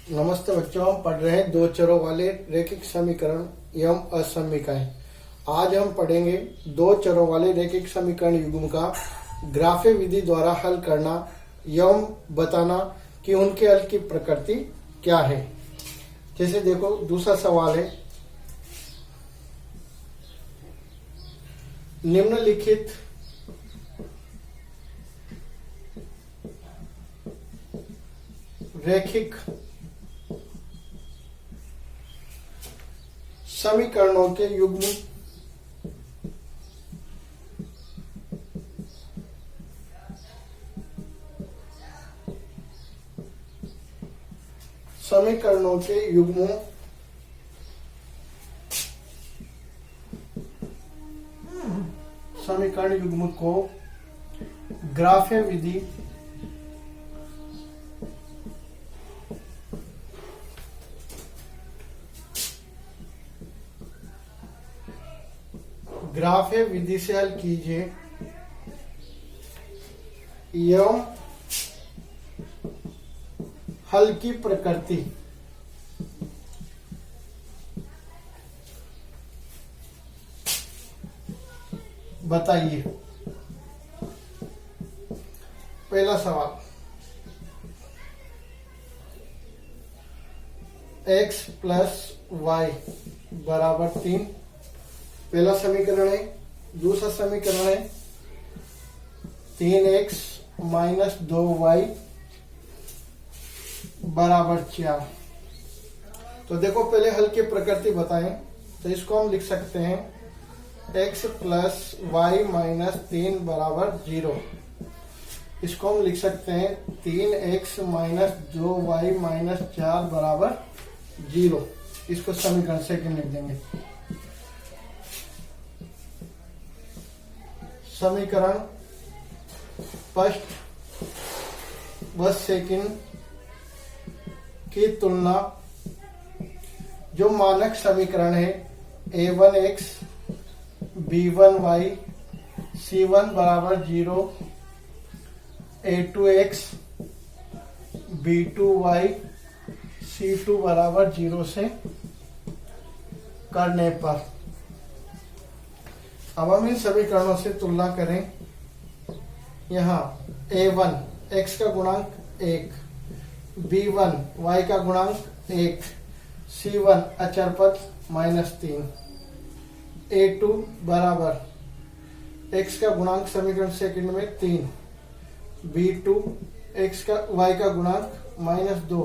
नमस्ते बच्चों, हम पढ़ रहे हैं दो चरों वाले रैखिक समीकरण एवं असमीकाएं। आज हम पढ़ेंगे दो चरों वाले रैखिक समीकरण युग्म का ग्राफीय विधि द्वारा हल करना एवं बताना कि उनके हल की प्रकृति क्या है। जैसे देखो, दूसरा सवाल है, निम्नलिखित रैखिक समीकरणों के युग्म समीकरणों के युग्मों समीकरण युग्म को ग्राफीय विधि से हल कीजिए एवं हल की प्रकृति बताइए। पहला सवाल, x प्लस वाई बराबर 3 पहला समीकरण है। दूसरा समीकरण है 3x माइनस 2y बराबर 4। तो देखो, पहले हल की प्रकृति बताएं तो इसको हम लिख सकते हैं x प्लस वाई माइनस 3 बराबर 0। इसको हम लिख सकते हैं 3x माइनस 2y माइनस 4 बराबर 0। इसको समीकरण सेकंड लिख देंगे। समीकरण फर्स्ट व सेकंड की तुलना, जो मानक समीकरण है a1x b1y c1 बराबर 0 a2x b2y c2 बराबर 0 से करने पर अब हम इन समीकरणों से तुलना करें। यहाँ a1 x का गुणांक 1, b1 y का गुणांक 1, c1 अचर पद -3, a2 बराबर x का गुणांक समीकरण सेकंड में 3, b2 x का y का गुणांक -2,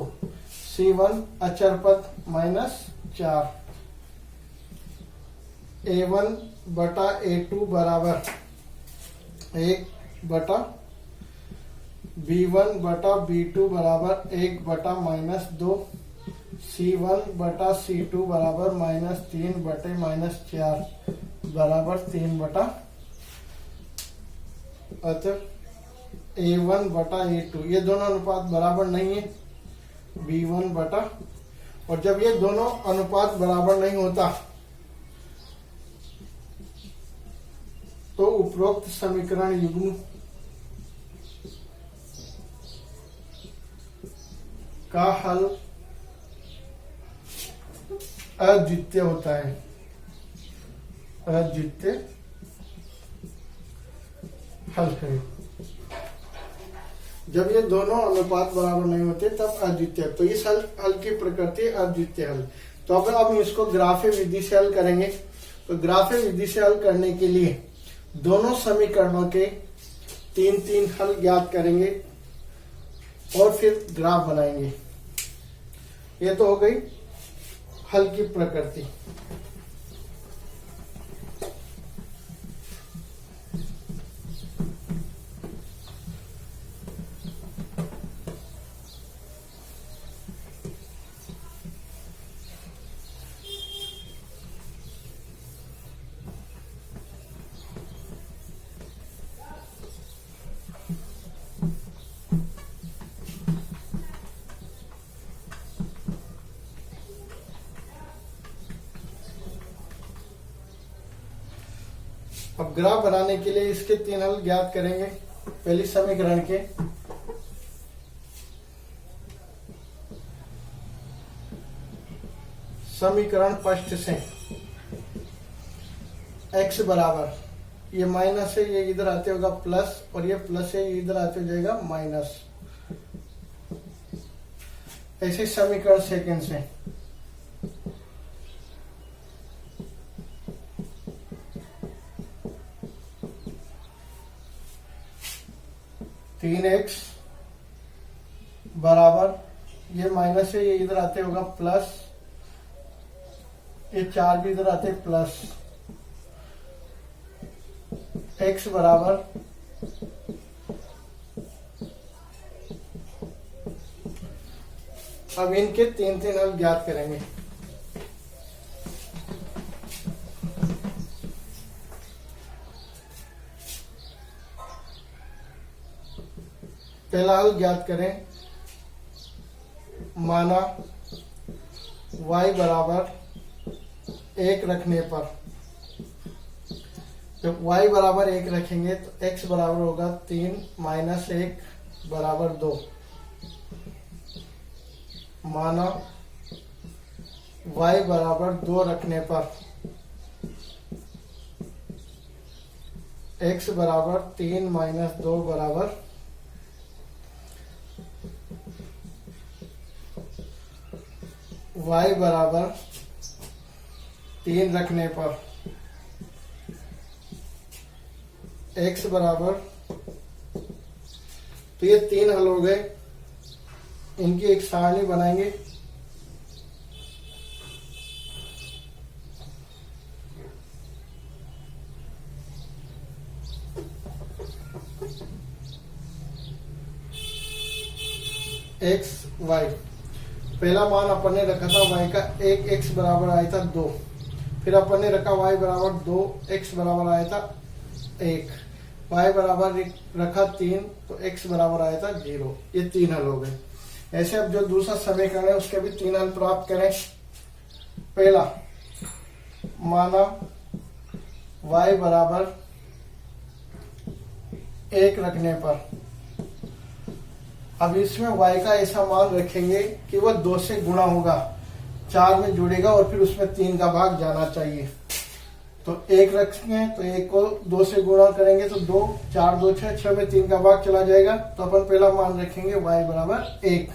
c1 अचर पद -4, a1 बटा a2 बराबर 1 बटा b1 बटा b2 बराबर 1 बटा -2, c1 बटा c2 बराबर -3 बटे -4 बराबर 3 बटा, अतः a1 बटा a2 ये दोनों अनुपात बराबर नहीं है, b1 बटा, और जब ये दोनों अनुपात बराबर नहीं होता तो उपरोक्त समीकरण युग्म का हल अद्वितीय होता है। अद्वितीय हल है। जब ये दोनों अनुपात बराबर नहीं होते तब अद्वितीय, तो इस हल की प्रकृति अद्वितीय हल। तो अगर हम इसको ग्राफीय विधि से हल करेंगे, तो ग्राफीय विधि से हल करने के लिए दोनों समीकरणों के 3 हल ज्ञात करेंगे और फिर ग्राफ बनाएंगे। ये तो हो गई हल की प्रकृति। अब ग्राफ बनाने के लिए इसके 3 हल ज्ञात करेंगे। पहली समीकरण के समीकरण फर्स्ट से x बराबर, ये माइनस है, ये इधर आते होगा प्लस, और ये प्लस है, ये इधर आते हो जाएगा माइनस। ऐसे समीकरण सेकंड से 3x बराबर, ये माइनस है, ये इधर आते होगा प्लस, ये 4 भी इधर आते प्लस। x बराबर अब इनके तीन तीन हल ज्ञात करेंगे। पहला हल ज्ञात करें, माना y बराबर 1 रखने पर, जब y बराबर 1 रखेंगे तो x बराबर होगा 3 माइनस 1 बराबर 2। माना y बराबर 2 रखने पर x बराबर 3 माइनस 2 बराबर, y बराबर 3 रखने पर x बराबर, तो ये तीन हल हो गए, इनकी एक सारणी बनाएंगे। x y, पहला मान अपन ने रखा था y का 1, x बराबर आया था 2, फिर अपन ने रखा y बराबर 2, x बराबर आया था 1, y बराबर रखा 3, तो x बराबर आया था 0। ये तीन हल हो गए। ऐसे अब जो दूसरा समीकरण है उसके भी तीन हल प्राप्त करें। पहला, माना y बराबर 1 रखने पर, अब इसमें y का ऐसा मान रखेंगे कि वह 2 से गुणा होगा, 4 में जुड़ेगा और फिर उसमें 3 का भाग जाना चाहिए। तो 1 रखेंगे तो 1 को 2 से गुणा करेंगे तो 2, 4 2 6, 6 में 3 का भाग चला जाएगा। तो अपन पहला मान रखेंगे y बराबर 1,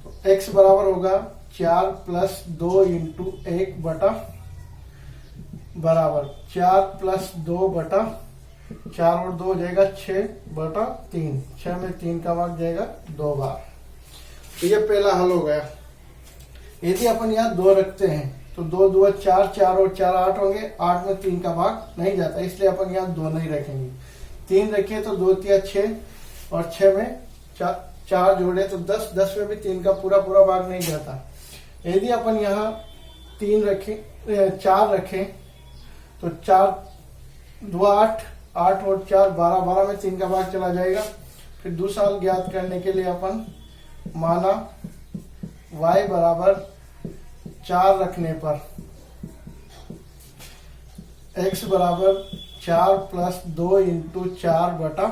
तो x बराबर होगा 4 प्लस 2 इंटू 1 बटा, बराबर 4 प्लस 2 बटा 4 और 2 हो जाएगा 6 बटा 3, 6 में 3 का भाग जाएगा 2 बार। तो ये पहला हल हो गया। यदि अपन यहाँ 2 रखते हैं तो 2 2 4, 4 और 4 8 होंगे, 8 में 3 का भाग नहीं जाता, इसलिए अपन यहाँ 2 नहीं रखेंगे। 3 रखे तो 2 3 6, और 6 में 4 जोड़े तो 10, 10 में भी 3 का पूरा पूरा भाग नहीं जाता। यदि अपन यहाँ 3 रखें, 4 रखें तो 4 2 8, 8 और 4 12, 12 में 3 का भाग चला जाएगा। फिर दूसरा हल ज्ञात करने के लिए अपन माना y बराबर 4 रखने पर x बराबर 4 प्लस 2 इंटू 4 बटा,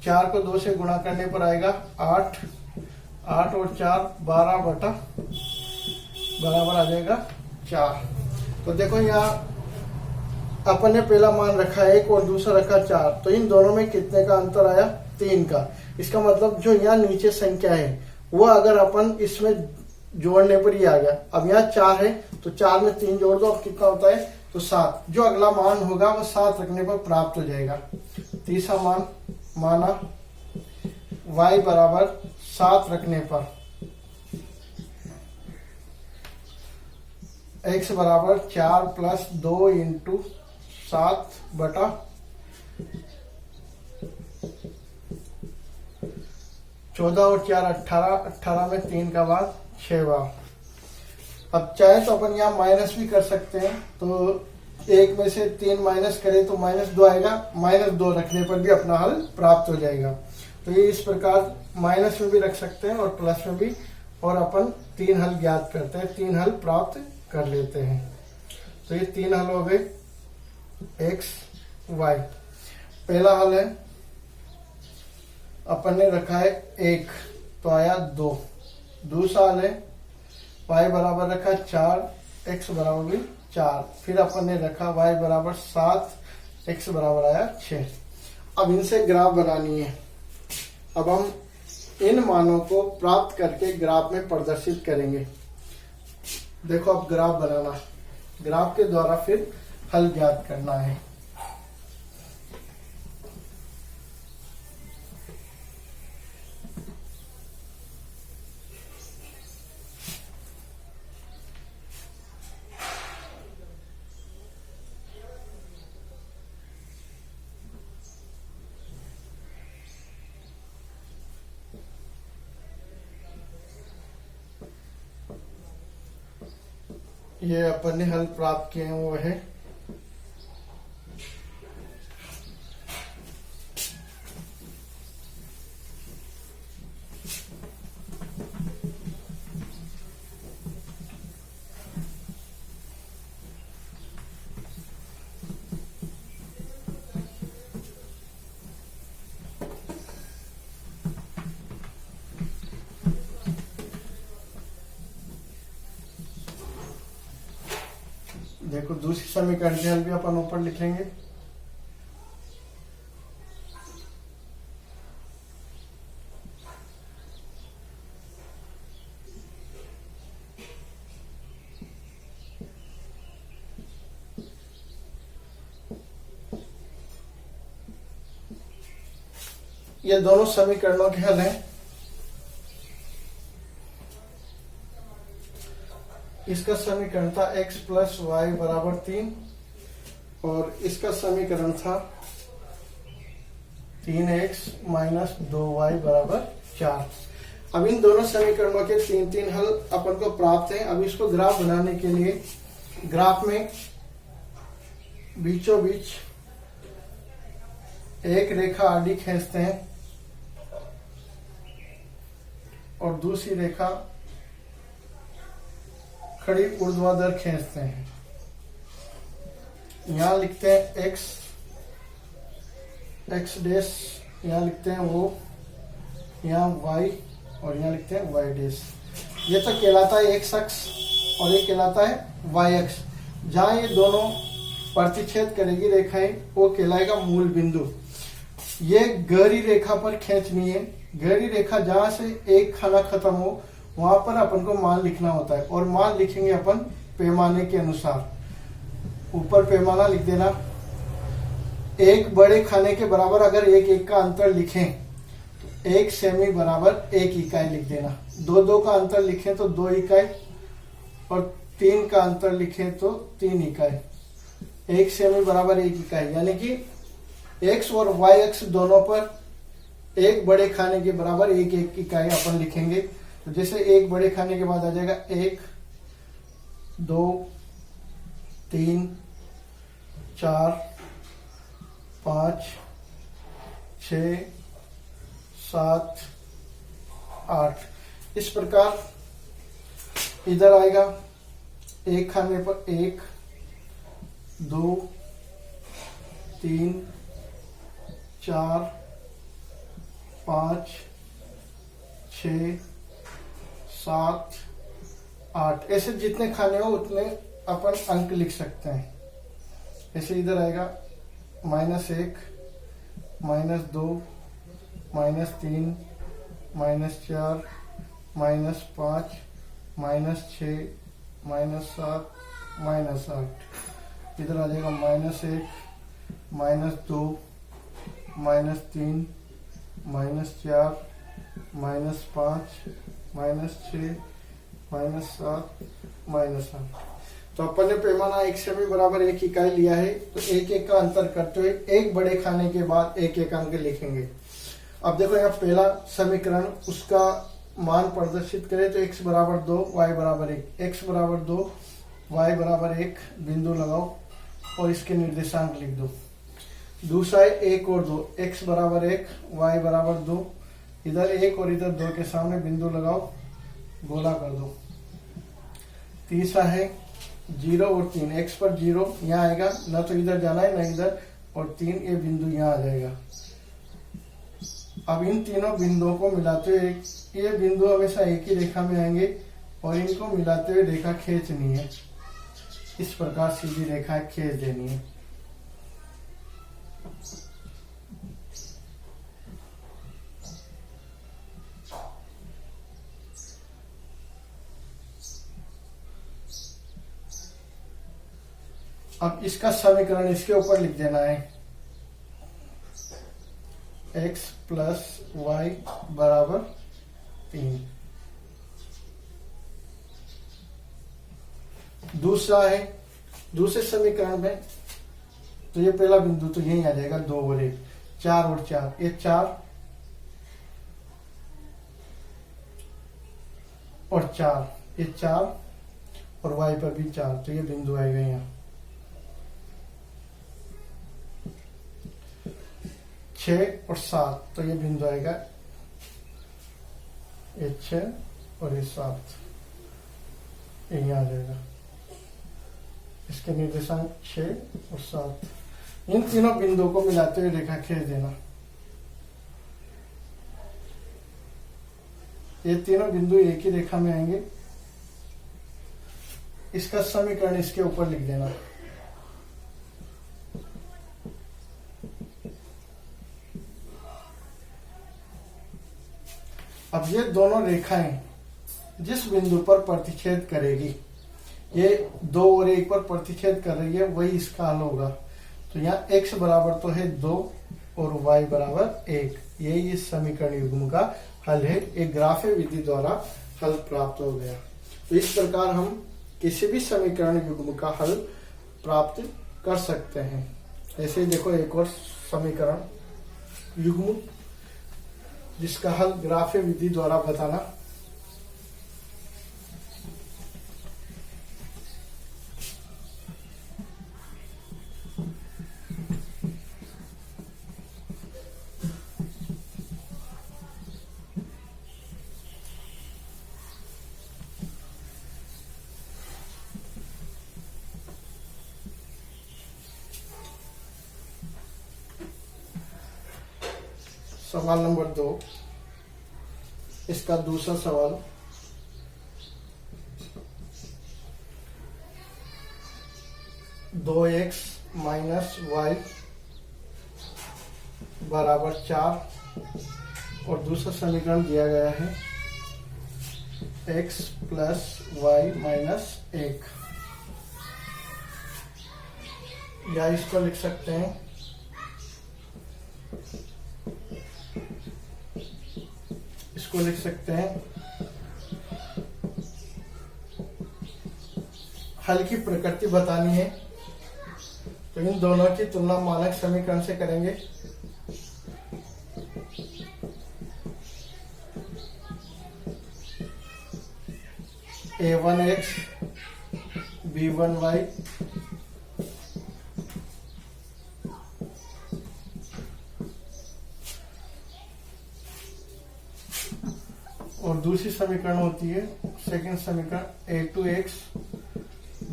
4 को 2 से गुणा करने पर आएगा 8, 8 और 4 12 बटा, बराबर आ जाएगा 4। तो देखो यहाँ अपन ने पहला मान रखा 1 और दूसरा रखा 4, तो इन दोनों में कितने का अंतर आया? 3 का। इसका मतलब जो यहाँ नीचे संख्या है वो अगर अपन इसमें जोड़ने पर ही आ गया। अब यहाँ 4 है तो 4 में 3 जोड़ दो, अब कितना होता है? तो 7। जो अगला मान होगा वो 7 रखने पर प्राप्त हो जाएगा। तीसरा मान माना y बराबर 7 रखने पर x बराबर 4 प्लस 2 इंटू 7 बटा, 14 और 4 18, 18 में 3 का भाग 6 बार। अब चाहे तो अपन यहाँ माइनस भी कर सकते हैं, तो 1 में से 3 माइनस करें तो -2 आएगा, -2 रखने पर भी अपना हल प्राप्त हो जाएगा। तो ये इस प्रकार माइनस में भी रख सकते हैं और प्लस में भी, और अपन 3 हल ज्ञात करते हैं, 3 हल प्राप्त कर लेते हैं। तो ये 3 हल हो गए x y। पहला हल है अपन ने रखा है 1 तो आया 2। दूसरा हल है y बराबर रखा 4, x बराबर भी 4, फिर अपन ने रखा y बराबर 7, x बराबर आया 6। अब इनसे ग्राफ बनानी है। अब हम इन मानों को प्राप्त करके ग्राफ में प्रदर्शित करेंगे। देखो अब ग्राफ बनाना, ग्राफ के द्वारा फिर हल ज्ञात करना है। ये अपन ने हल प्राप्त किए हैं वो है देखो दूसरी समीकरण के हल भी अपन ऊपर लिखेंगे। ये दोनों समीकरणों के हल हैं। इसका समीकरण था x प्लस वाई बराबर 3 और इसका समीकरण था 3x माइनस 2y बराबर 4। अब इन दोनों समीकरणों के 3 हल अपन को प्राप्त हैं। अब इसको ग्राफ बनाने के लिए ग्राफ में बीचों बीच एक रेखा आडी खींचते हैं और दूसरी रेखा खड़ी ऊर्ध्वाधर खींचते हैं। यहां लिखते हैं x डैश, यहां लिखते हैं वो, यहां y और यहां लिखते हैं y डैश। ये तो कहलाता है x अक्ष और ये कहलाता है y अक्ष। जहां ये दोनों प्रतिच्छेद करेगी रेखाएं वो कहलाएगा मूल बिंदु। ये गहरी रेखा पर खींचनी है। गहरी रेखा जहां से एक खाना खत्म हो वहां पर अपन को मान लिखना होता है और मान लिखेंगे अपन पैमाने के अनुसार। ऊपर पैमाना लिख देना। एक बड़े खाने के बराबर अगर एक का अंतर लिखें तो 1 सेमी बराबर 1 इकाई लिख देना। 2 का अंतर लिखें तो 2 इकाई और 3 का अंतर लिखें तो 3 इकाई। 1 सेमी बराबर 1 इकाई, यानी कि x और y अक्ष दोनों पर एक बड़े खाने के बराबर 1 इकाई अपन लिखेंगे। तो जैसे एक बड़े खाने के बाद आ जाएगा 1, 2, 3, 4, 5, 6, 7, 8। इस प्रकार इधर आएगा एक खाने पर 1, 2, 3, 4, 5, 6, 7, 8। ऐसे जितने खाने हो उतने अपन अंक लिख सकते हैं। ऐसे इधर आएगा -1, -2, -3, -4, -5, -6, -7, -8। इधर आ जाएगा -1, -2, -3, -4, -5, -6, -7, -8। तो अपन ने पैमाना 1 सेमी बराबर 1 इकाई लिया है। तो 1 का अंतर करते हुए एक बड़े खाने के बाद 1 अंक लिखेंगे। अब देखो यहाँ पहला समीकरण, उसका मान प्रदर्शित करें तो x बराबर 2, y बराबर 1। x बराबर 2, y बराबर 1 बिंदु लगाओ और इसके निर्देशांक लिख दो। दूसरा है 1 और 2, x बराबर 1, y बराबर 2। इधर 1 और इधर 2 के सामने बिंदु लगाओ, गोला कर दो। तीसरा है 0 और 3, x पर 0 यहाँ आएगा, ना तो इधर जाना है ना इधर, और 3 ये बिंदु यहाँ आ जाएगा। अब इन तीनों बिंदुओं को मिलाते हुए ये बिंदु हमेशा एक ही रेखा में आएंगे और इनको मिलाते हुए रेखा खींचनी है। इस प्रकार सीधी रेखा खींच देनी है। अब इसका समीकरण इसके ऊपर लिख देना है। x प्लस वाई बराबर 3। दूसरा है, दूसरे समीकरण में तो ये पहला बिंदु तो यही आ जाएगा 2 और 1, 4 और 4, ये 4 और 4, ये 4 और y पर भी 4, तो ये बिंदु आएगा यहाँ। 6 और 7, तो ये बिंदु आएगा, ये 6 और ये 7 यही आ जाएगा। इसके निर्देशांक 6 और 7। इन तीनों बिंदुओं को मिलाते हुए रेखा खींच देना। ये तीनों बिंदु एक ही रेखा में आएंगे। इसका समीकरण इसके ऊपर लिख देना। अब ये दोनों रेखाएं जिस बिंदु पर प्रतिच्छेद करेगी, ये 2 और 1 पर प्रतिच्छेद कर रही है, वही इसका हल होगा। तो यहाँ x बराबर तो है 2 और y बराबर 1, यही इस समीकरण युग्म का हल है। एक ग्राफीय विधि द्वारा हल प्राप्त हो गया। तो इस प्रकार हम किसी भी समीकरण युग्म का हल प्राप्त कर सकते हैं। ऐसे ही देखो एक और समीकरण युग्म जिसका हल ग्राफीय विधि द्वारा बताना। सवाल नंबर 2, इसका दूसरा सवाल। दो एक्स माइनस वाई बराबर 4 और दूसरा समीकरण दिया गया है x प्लस वाई माइनस 1, या इसको लिख सकते हैं इसको लिख सकते हैं हल की प्रकृति बतानी है, तो इन दोनों की तुलना मानक समीकरण से करेंगे। a1x b1y और दूसरी समीकरण होती है सेकंड समीकरण a2x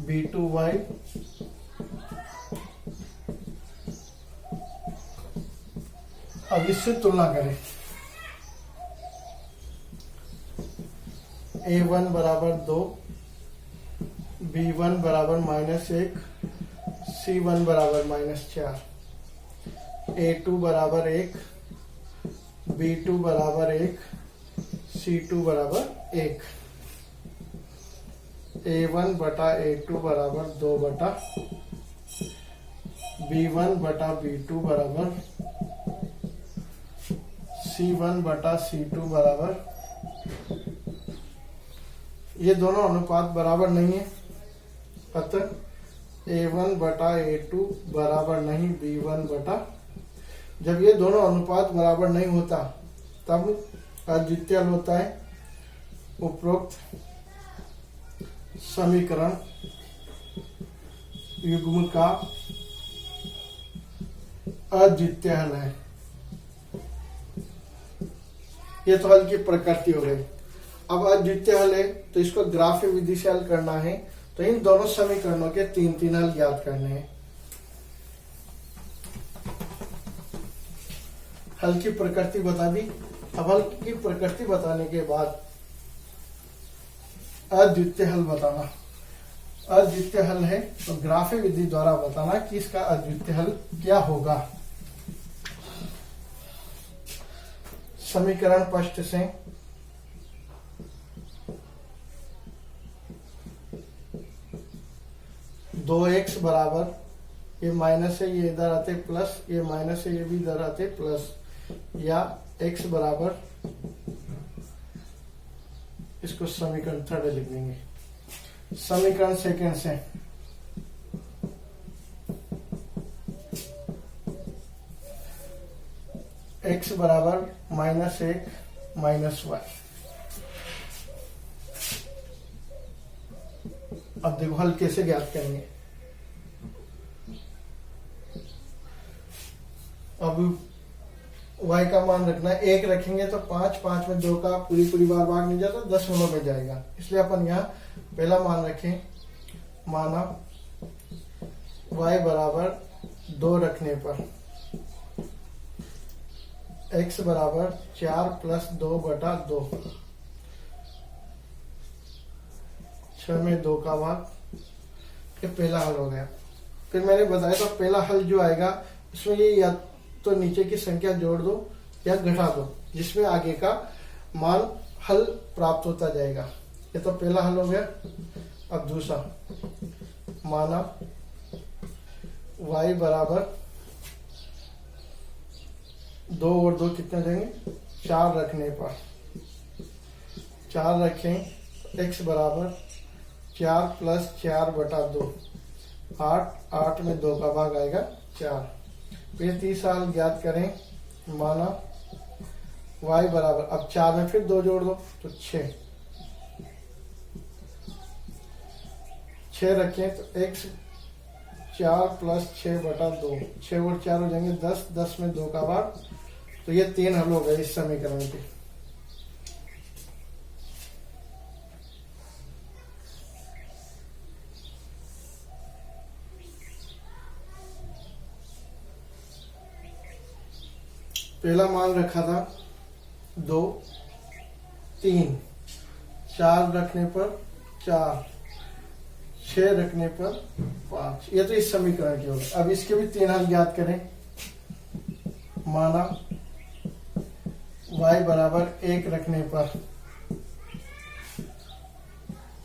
b2y अब इससे तुलना करें। a1 बराबर 2, b1 बराबर -1, c1 बराबर -4, a2 बराबर 1, b2 बराबर 1, c2 बराबर 1। a1 बटा a2 बराबर 2 बटा b1 बटा b2 बराबर c1 बटा c2 बराबर, ये दोनों अनुपात बराबर नहीं है, अतः a1 बटा a2 बराबर नहीं b1 बटा, जब ये दोनों अनुपात बराबर नहीं होता तब अद्वितीय हल होता है। उपरोक्त समीकरण युग्म का अद्वितीय हल है। ये तो हल की प्रकृति हो गई। अब अद्वितीय हल है तो इसको ग्राफीय विधि से हल करना है, तो इन दोनों समीकरणों के 3 हल ज्ञात करने हैं। हल की प्रकृति बता दी। अब हल की प्रकृति बताने के बाद अद्वितीय हल बताना। अद्वितीय हल है तो ग्राफी विधि द्वारा बताना कि इसका अद्वितीय हल क्या होगा। समीकरण पृष्ठ से दो एक्स बराबर, ये माइनस है, ये इधर आते प्लस, ये माइनस है, ये भी इधर आते प्लस, या x बराबर, इसको समीकरण थर्ड लिख देंगे। समीकरण सेकंड से x बराबर -1 माइनस y। अब देखो हल कैसे ज्ञात करेंगे। अब y का मान रखना है, 1 रखेंगे तो 5, 5 में 2 का पूरी बार भाग नहीं जाता, 10 में जाएगा, इसलिए अपन यहाँ पहला मान रखें। माना y बराबर 2 रखने पर x बराबर 4 + 2/2, 6 में 2 का भाग, ये पहला हल हो गया। फिर मैंने बताया तो पहला हल जो आएगा उसमें ये या तो नीचे की संख्या जोड़ दो या घटा दो, जिसमें आगे का मान हल प्राप्त होता जाएगा। ये तो पहला हल हो गया। अब दूसरा, माना y बराबर 2 और 2 कितने देंगे, 4 रखने पर 4 रखें, x बराबर 4 + 4/2, 8, 8 में 2 का भाग आएगा 4। फिर तीसरा हल ज्ञात करें। माना y बराबर, अब 4 में फिर 2 जोड़ दो तो 6 रखें तो x 4 + 6/2, 6 और 4 हो जाएंगे 10, 10 में 2 का भाग। तो ये 3 हल हो गए इस समीकरण के। पहला मान रखा था 2, 3, 4 रखने पर 4, 6 रखने पर 5। ये तो इस समीकरण के हो गए। अब इसके भी 3 हल ज्ञात करें। माना y बराबर 1 रखने पर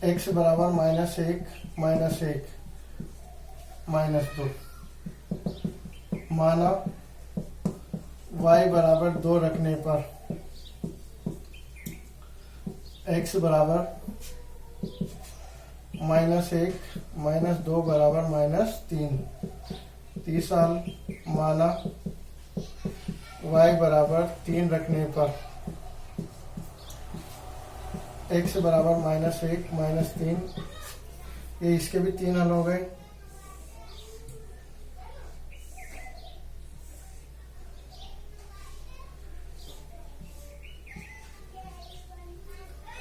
x बराबर -1 -2। माना y बराबर 2 रखने पर x बराबर -1 -2 बराबर -3। तीसरा, माना y बराबर 3 रखने पर x बराबर -1 -3। ये इसके भी 3 हल हो गए।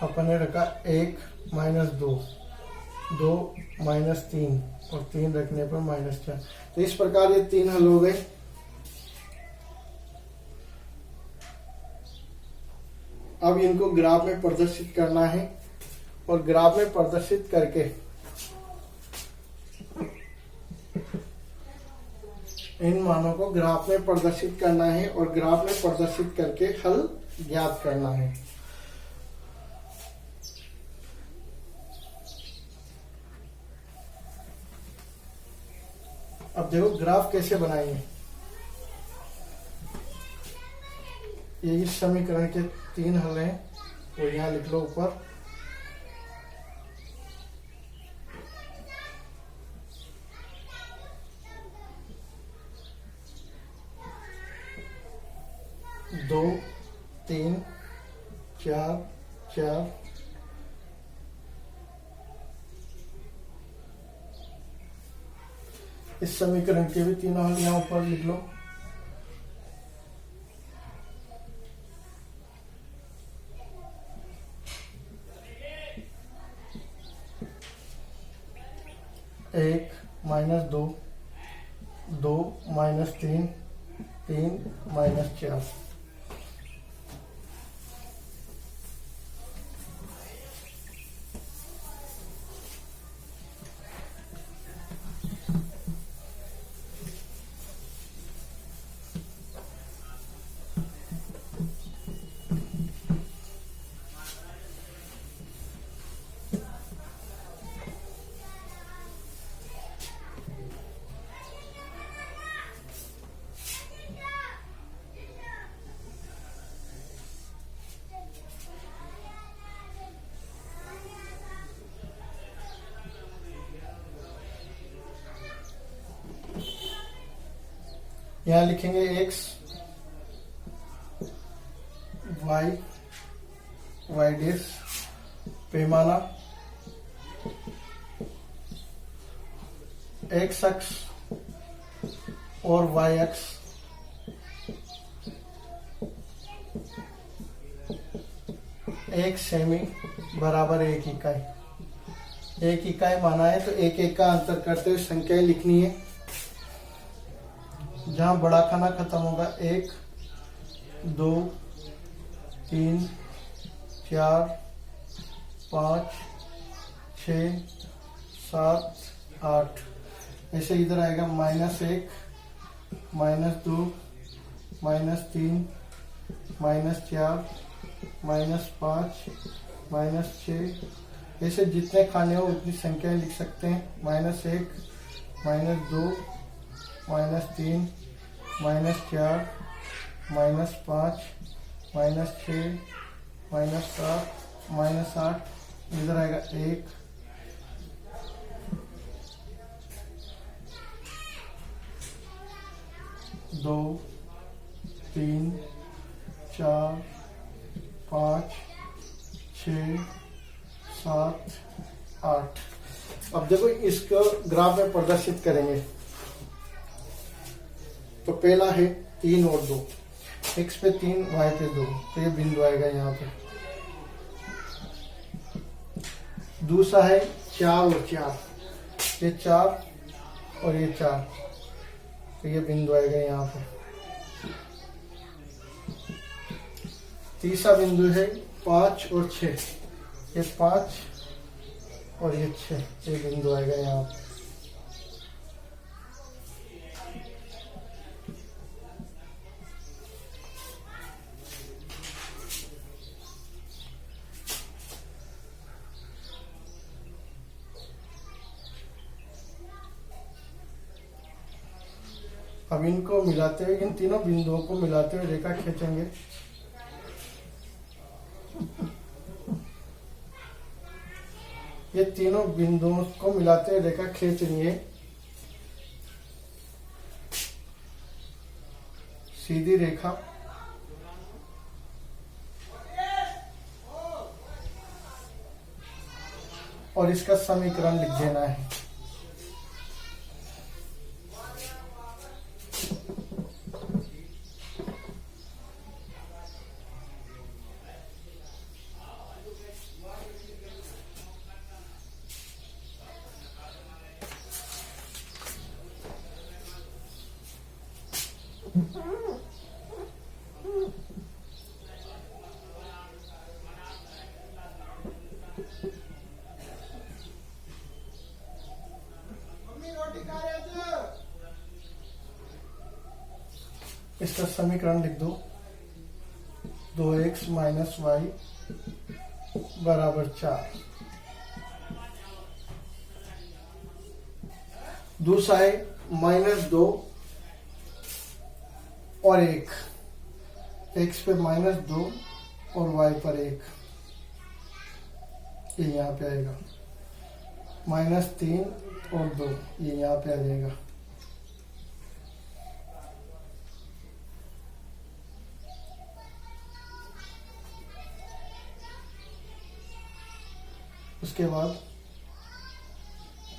अपन ने रखा 1 -2, 2 -3 और 3 रखने पर -4। तो इस प्रकार ये 3 हल हो गए। अब इनको ग्राफ में प्रदर्शित करना है और ग्राफ में प्रदर्शित करके इन मानों को ग्राफ में प्रदर्शित करना है और ग्राफ में प्रदर्शित करके हल ज्ञात करना है। अब देखो ग्राफ कैसे बनाएंगे। ये इस समीकरण के 3 हल हैं, तो यहाँ लिख लो ऊपर। दो, 3, 4, 4, इस समीकरण के भी 3 हल यहाँ ऊपर लिख लो। एक -2, 2 -3, 3 -4। यहाँ लिखेंगे x y y डैश पैमाना x अक्ष और y अक्ष एक सेमी बराबर एक इकाई। एक इकाई माना है तो एक एक का अंतर करते हुए संख्याएं लिखनी है। जहां बड़ा खाना खत्म होगा 1 2 3 4 5 6 7 8, ऐसे इधर आएगा -1 -2 -3 -4 -5 -6, ऐसे जितने खाने हो उतनी संख्याएं लिख सकते हैं। -1 -2 -3 -4 -5 -6 -7 -8, इधर आएगा 1 2 3 4 5 6 7 8। अब देखो इसको ग्राफ में प्रदर्शित करेंगे। तो पहला है 3 और 2, x पे 3 y पे 2, तो ये बिंदु आएगा यहाँ पे। दूसरा है 4 और 4, ये 4 और ये 4, तो ये बिंदु आएगा यहाँ पे। तीसरा बिंदु है 5 और 6, ये 5 और ये 6, ये बिंदु आएगा यहाँ पे। अब इनको मिलाते हुए, इन तीनों बिंदुओं को मिलाते हुए रेखा खींचेंगे। ये तीनों बिंदुओं को मिलाते हुए रेखा खींच रही है। सीधी रेखा और इसका समीकरण लिख देना है। इसका समीकरण लिख दो। 2x - y = 4। दूसरा है -2 और 1, x पे -2 और y पर 1, ये यहाँ पे आएगा। -3 और 2, ये यहाँ पे आ जाएगा। उसके बाद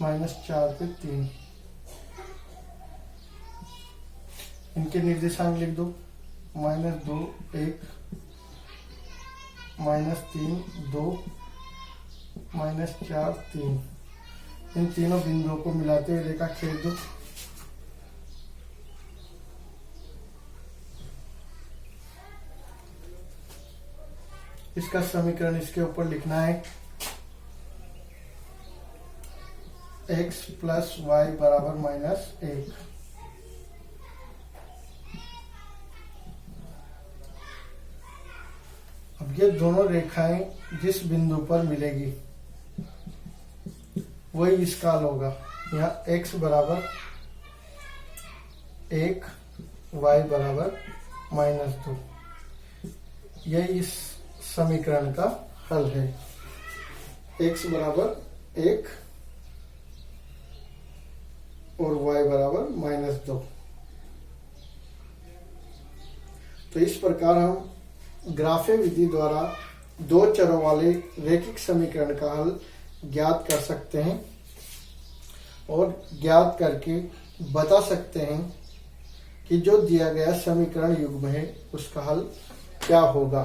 -4 पे 3, इनके निर्देशांक लिख दो। -2 1, -3 2, -4 3, इन तीनों बिंदुओं को मिलाते हुए रेखा खींच दो। इसका समीकरण इसके ऊपर लिखना है। x + y = -1। अब ये दोनों रेखाएं जिस बिंदु पर मिलेगी वही इसका होगा। यहाँ x = 1, y = -2। यह इस समीकरण का हल है। x = 1 और y = -2। तो इस प्रकार हम ग्राफे विधि द्वारा दो चरों वाले रैखिक समीकरण का हल ज्ञात कर सकते हैं और ज्ञात करके बता सकते हैं कि जो दिया गया समीकरण युग्म है उसका हल क्या होगा।